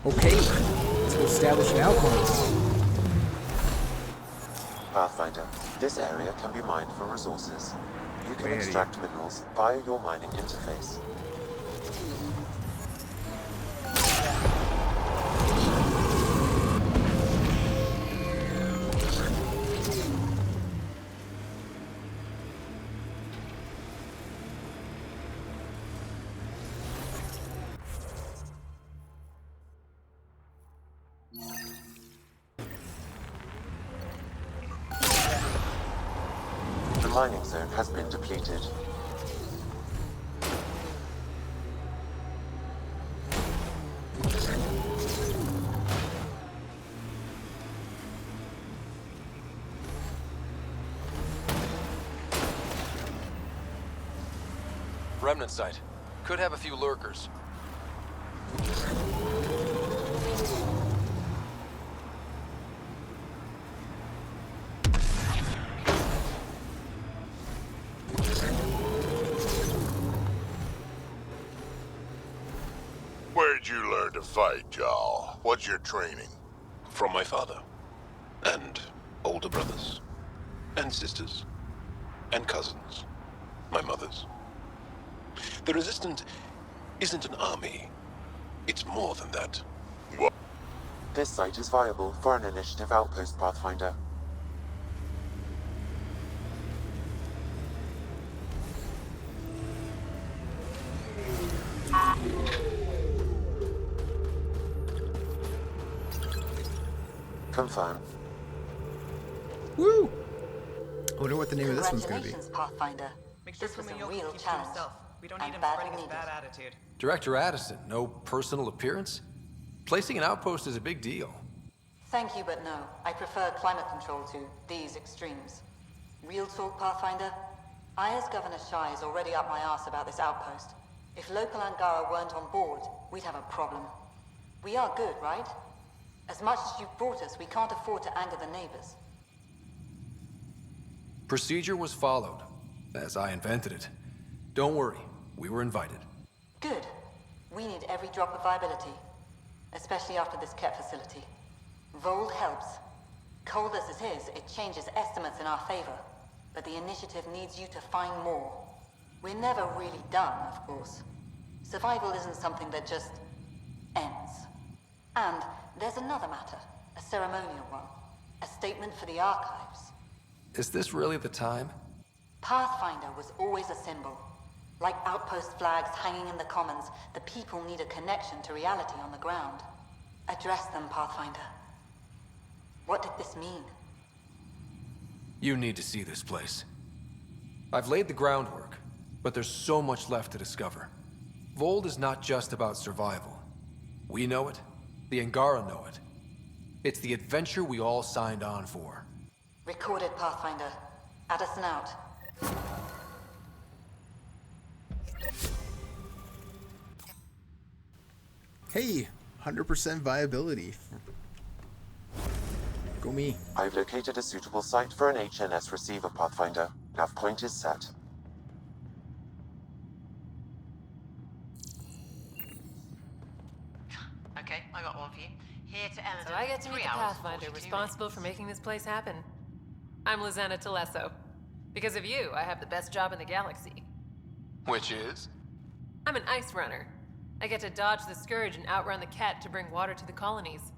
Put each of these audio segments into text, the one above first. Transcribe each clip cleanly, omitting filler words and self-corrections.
Okay, let's go establish an outpost. Pathfinder, this area can be mined for resources. You can Very. extract minerals via your mining interface. The mining zone has been depleted. Remnant site. Could have a few lurkers. Where'd you learn to fight, Jarl? What's your training? From my father. And older brothers. And sisters. And cousins. My mother's. The Resistance isn't an army. It's more than that. What? This site is viable for an initiative outpost, Pathfinder. Confirm. Woo! I wonder what the name of this one's gonna be. Congratulations, Pathfinder. This was a real challenge. We don't need and him badly spreading his needed. bad attitude. Director Addison, no personal appearance? Placing an outpost is a big deal. Thank you, but no. I prefer climate control to these extremes. Real talk, Pathfinder? I, as Governor Shai, is already up my arse about this outpost. If local Angara weren't on board, we'd have a problem. We are good, right? As much as you've brought us, we can't afford to anger the neighbors. Procedure was followed, as I invented it. Don't worry, we were invited. Good. We need every drop of viability. Especially after this Ket facility. Voeld helps. Cold as it is, it changes estimates in our favor. But the initiative needs you to find more. We're never really done, of course. Survival isn't something that just ends. And there's another matter, a ceremonial one. A statement for the archives. Is this really the time? Pathfinder was always a symbol. Like outpost flags hanging in the commons, the people need a connection to reality on the ground. Address them, Pathfinder. What did this mean? You need to see this place. I've laid the groundwork, but there's so much left to discover. Voeld is not just about survival. We know it. The Angara know it. It's the adventure we all signed on for. Recorded, Pathfinder. Addison out. Hey, 100% viability. Go me. I've located a suitable site for an HNS receiver, Pathfinder. Nav point is set. Okay, I got one for you. Here to Ellen. So I get to meet the 3 hours, Pathfinder 42 responsible minutes. for making this place happen. I'm Lizanna Telesso. Because of you, I have the best job in the galaxy. Which is? I'm an ice runner. I get to dodge the Scourge and outrun the Ket to bring water to the colonies.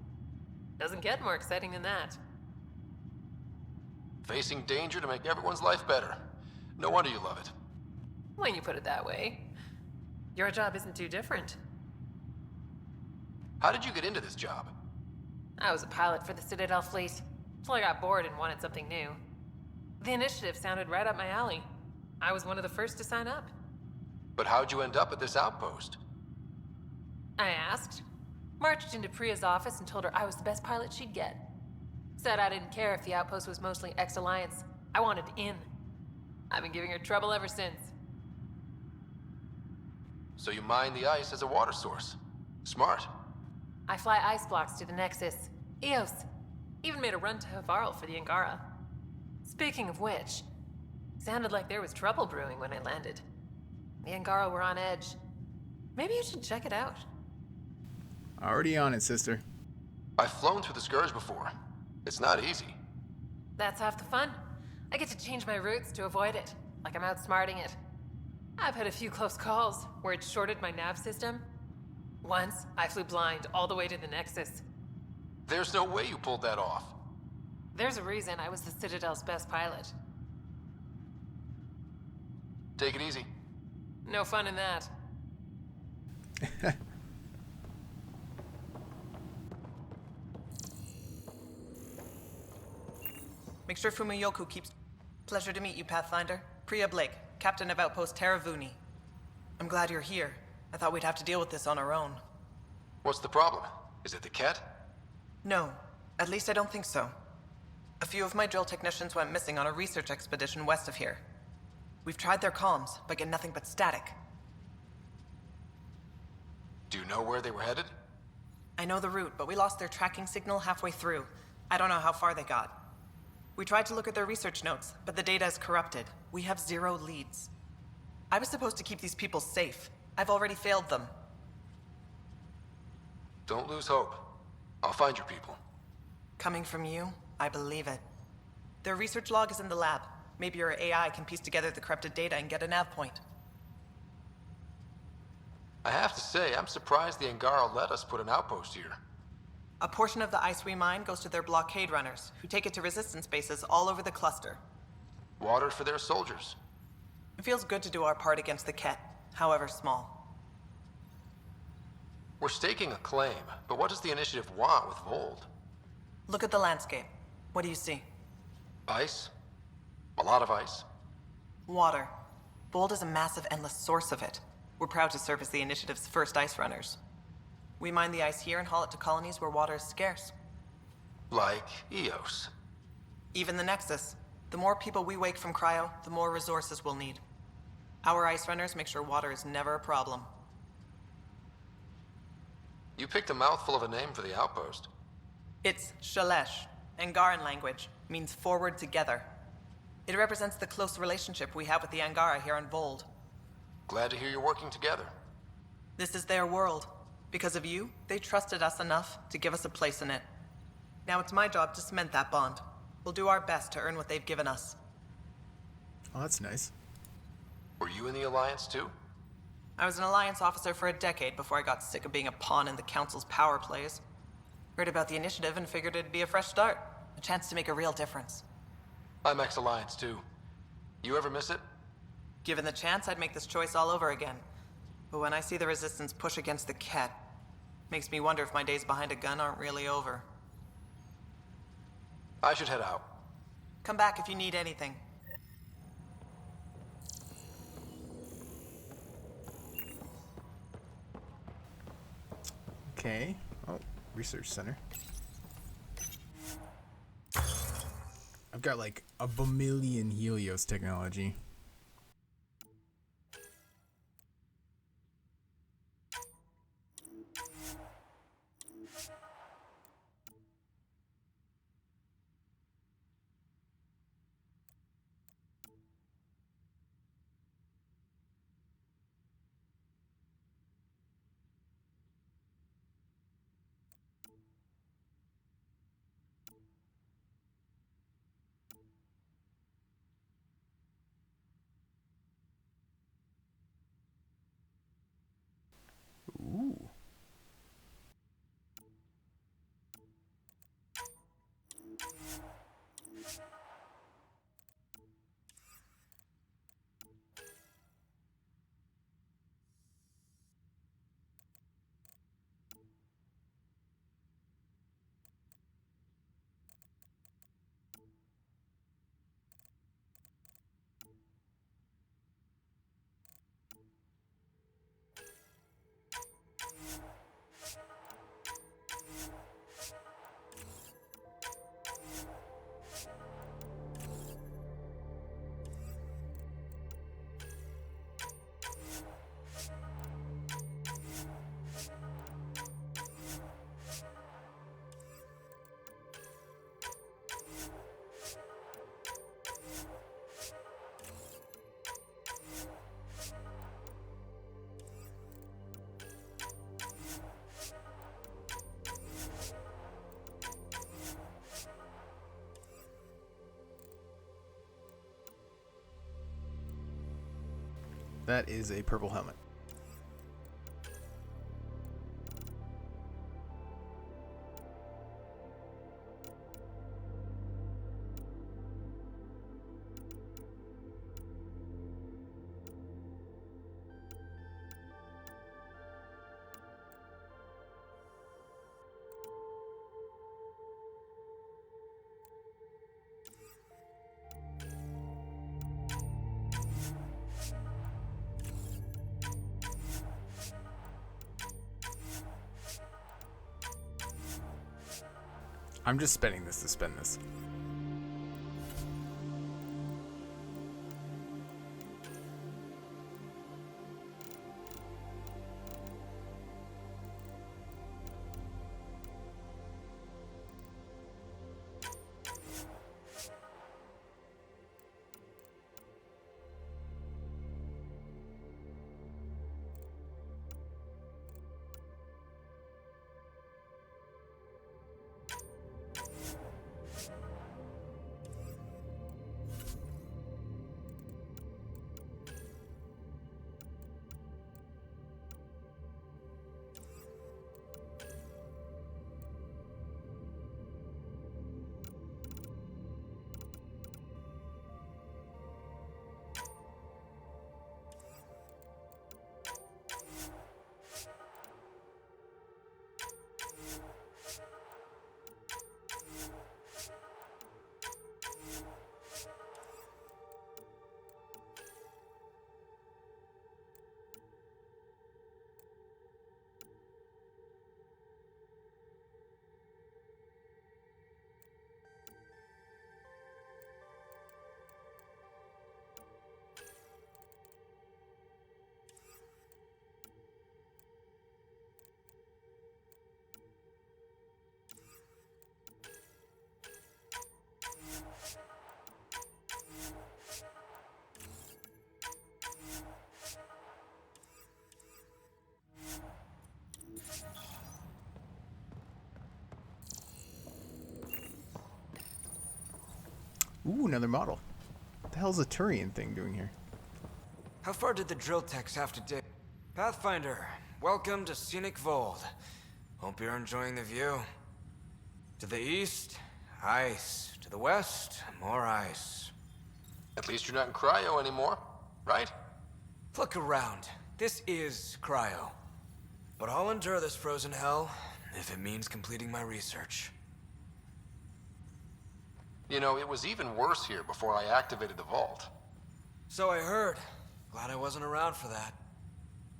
Doesn't get more exciting than that. Facing danger to make everyone's life better. No wonder you love it. When you put it that way. Your job isn't too different. How did you get into this job? I was a pilot for the Citadel fleet, till I got bored and wanted something new. The initiative sounded right up my alley. I was one of the first to sign up. But how'd you end up at this outpost? I asked. Marched into Priya's office and told her I was the best pilot she'd get. Said I didn't care if the outpost was mostly ex-Alliance. I wanted in. I've been giving her trouble ever since. So you mine the ice as a water source. Smart. I fly ice blocks to the Nexus. Eos. Even made a run to Havarl for the Angara. Speaking of which, sounded like there was trouble brewing when I landed. The Angara were on edge. Maybe you should check it out. Already on it, sister. I've flown through the Scourge before. It's not easy. That's half the fun. I get to change my routes to avoid it, like I'm outsmarting it. I've had a few close calls where it shorted my nav system. Once, I flew blind all the way to the Nexus. There's no way you pulled that off. There's a reason I was the Citadel's best pilot. Take it easy. No fun in that. Make sure Fumiyoku keeps... Pleasure to meet you, Pathfinder. Priya Blake, Captain of Outpost Taerve Uni. I'm glad you're here. I thought we'd have to deal with this on our own. What's the problem? Is it the Ket? No. At least I don't think so. A few of my drill technicians went missing on a research expedition west of here. We've tried their comms, but get nothing but static. Do you know where they were headed? I know the route, but we lost their tracking signal halfway through. I don't know how far they got. We tried to look at their research notes, but the data is corrupted. We have 0 leads. I was supposed to keep these people safe. I've already failed them. Don't lose hope. I'll find your people. Coming from you, I believe it. Their research log is in the lab. Maybe your AI can piece together the corrupted data and get a nav point. I have to say, I'm surprised the Angara let us put an outpost here. A portion of the ice we mine goes to their blockade runners, who take it to resistance bases all over the cluster. Water for their soldiers. It feels good to do our part against the Ket, however small. We're staking a claim, but what does the initiative want with Voeld? Look at the landscape. What do you see? Ice? A lot of ice. Water. Voeld is a massive, endless source of it. We're proud to serve as the initiative's first ice runners. We mine the ice here and haul it to colonies where water is scarce. Like Eos. Even the Nexus. The more people we wake from cryo, the more resources we'll need. Our ice runners make sure water is never a problem. You picked a mouthful of a name for the outpost. It's Shalesh. Angaran language means forward together. It represents the close relationship we have with the Angara here on Voeld. Glad to hear you're working together. This is their world. Because of you, they trusted us enough to give us a place in it. Now it's my job to cement that bond. We'll do our best to earn what they've given us. Oh, that's nice. Were you in the Alliance too? I was an Alliance officer for a decade before I got sick of being a pawn in the Council's power plays. Heard about the initiative and figured it'd be a fresh start. A chance to make a real difference. I'm ex-Alliance too. You ever miss it? Given the chance, I'd make this choice all over again. But when I see the Resistance push against the Ket, makes me wonder if my days behind a gun aren't really over. I should head out. Come back if you need anything. Okay. Oh, research center. I've got like a bamillion Helios technology. That is a purple helmet. I'm just spending this to spend this. Ooh, another model. What the hell's a Turian thing doing here? How far did the drill techs have to dig? Pathfinder, welcome to scenic Voeld. Hope you're enjoying the view. To the east, ice. To the west, more ice. At least you're not in cryo anymore, right? Look around. This is cryo. But I'll endure this frozen hell if it means completing my research. You know, it was even worse here before I activated the vault. So I heard. Glad I wasn't around for that.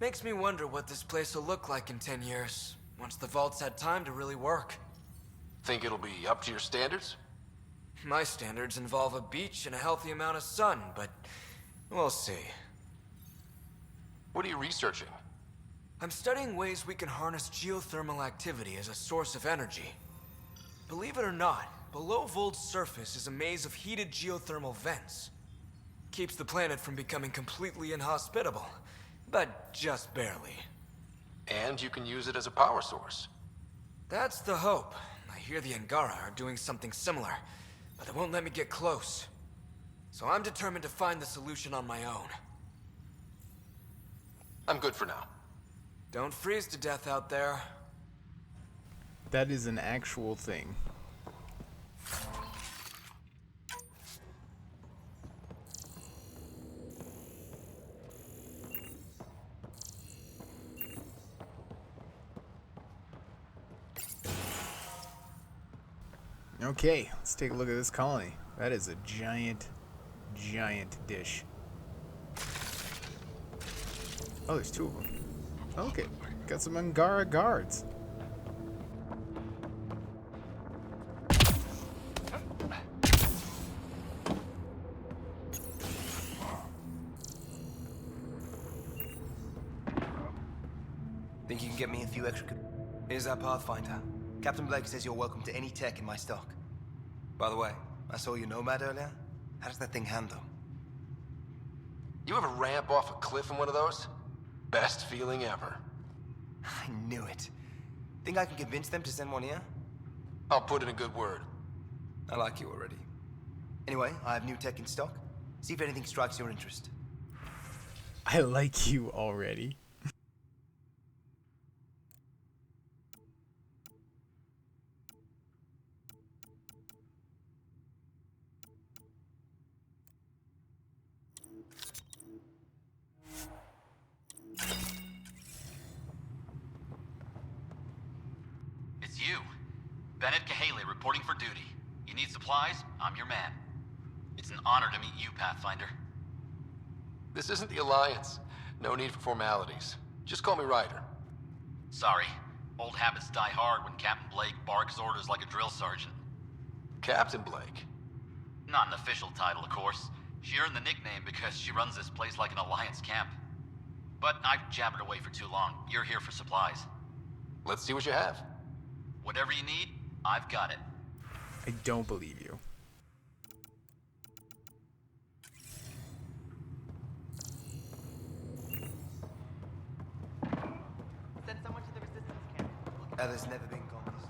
Makes me wonder what this place will look like in 10 years, once the vault's had time to really work. Think it'll be up to your standards? My standards involve a beach and a healthy amount of sun, but we'll see. What are you researching? I'm studying ways we can harness geothermal activity as a source of energy. Believe it or not, below Voeld's surface is a maze of heated geothermal vents. Keeps the planet from becoming completely inhospitable, but just barely. And you can use it as a power source. That's the hope. I hear the Angara are doing something similar, but they won't let me get close. So I'm determined to find the solution on my own. I'm good for now. Don't freeze to death out there. That is an actual thing. Okay, let's take a look at this colony. That is a giant, giant dish. Oh, there's two of them. Okay, got some Angara guards. Think you can get me a few extra... Here's that Pathfinder. Captain Blake says you're welcome to any tech in my stock. By the way, I saw your Nomad earlier. How does that thing handle? You ever ramp off a cliff in one of those? Best feeling ever. I knew it. Think I can convince them to send one here? I'll put in a good word. I like you already. Anyway, I have new tech in stock. See if anything strikes your interest. I like you already. It's you. Bennett Cahaley reporting for duty. You need supplies? I'm your man. It's an honor to meet you, Pathfinder. This isn't the Alliance. No need for formalities. Just call me Ryder. Sorry. Old habits die hard when Captain Blake barks orders like a drill sergeant. Captain Blake? Not an official title, of course. She earned the nickname because she runs this place like an Alliance camp. But I've jabbered away for too long. You're here for supplies. Let's see what you have. Whatever you need, I've got it. I don't believe you. Send someone to the resistance camp. There's never been commies.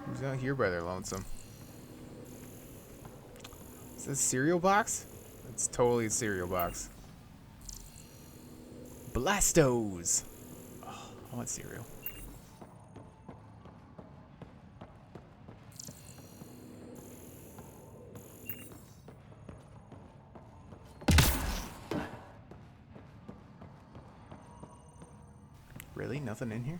Who's out here by their lonesome? Is this a cereal box? It's totally a cereal box. Blastos! Oh, I want cereal. Really? Nothing in here?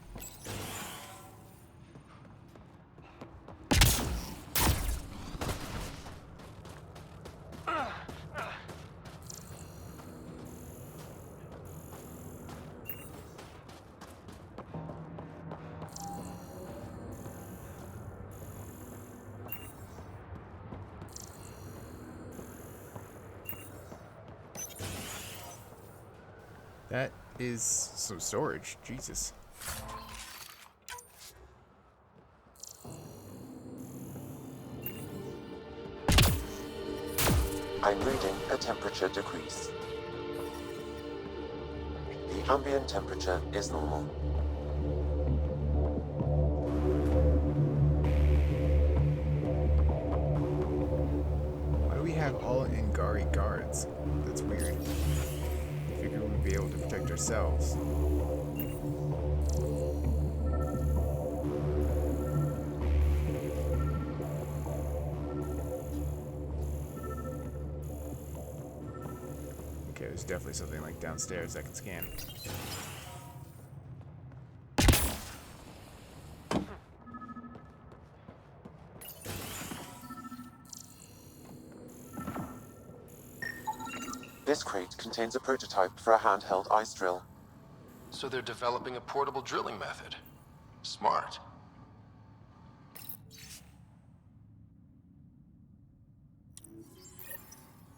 That is some storage. Jesus. I'm reading a temperature decrease. The ambient temperature is normal. Why do we have all Ngari guards? That's weird. I figured we'd be able to protect ourselves. Okay, there's definitely something like downstairs I can scan. This crate contains a prototype for a handheld ice drill. So they're developing a portable drilling method. Smart.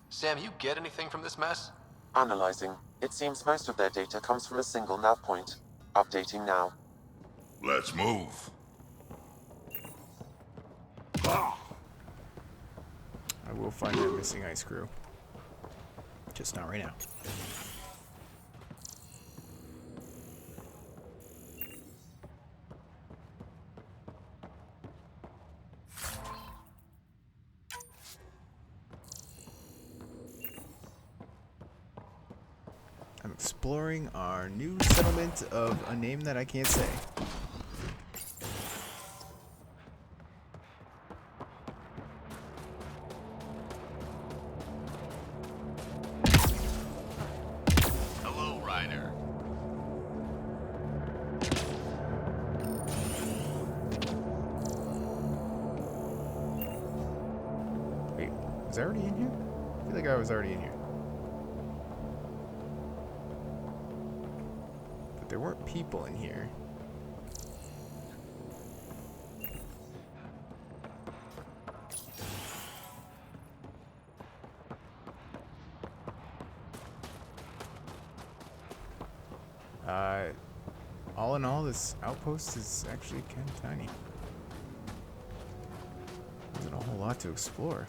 Sam, you get anything from this mess? Analyzing. It seems most of their data comes from a single nav point. Updating now. Let's move. I will find that missing ice crew. Just not right now. I'm exploring our new settlement of a name that I can't say. Hello, Ryder. Wait, was I already in here? I feel like I was already in here. But there weren't people in here. All in all, this outpost is actually kind of tiny. There's a whole lot to explore.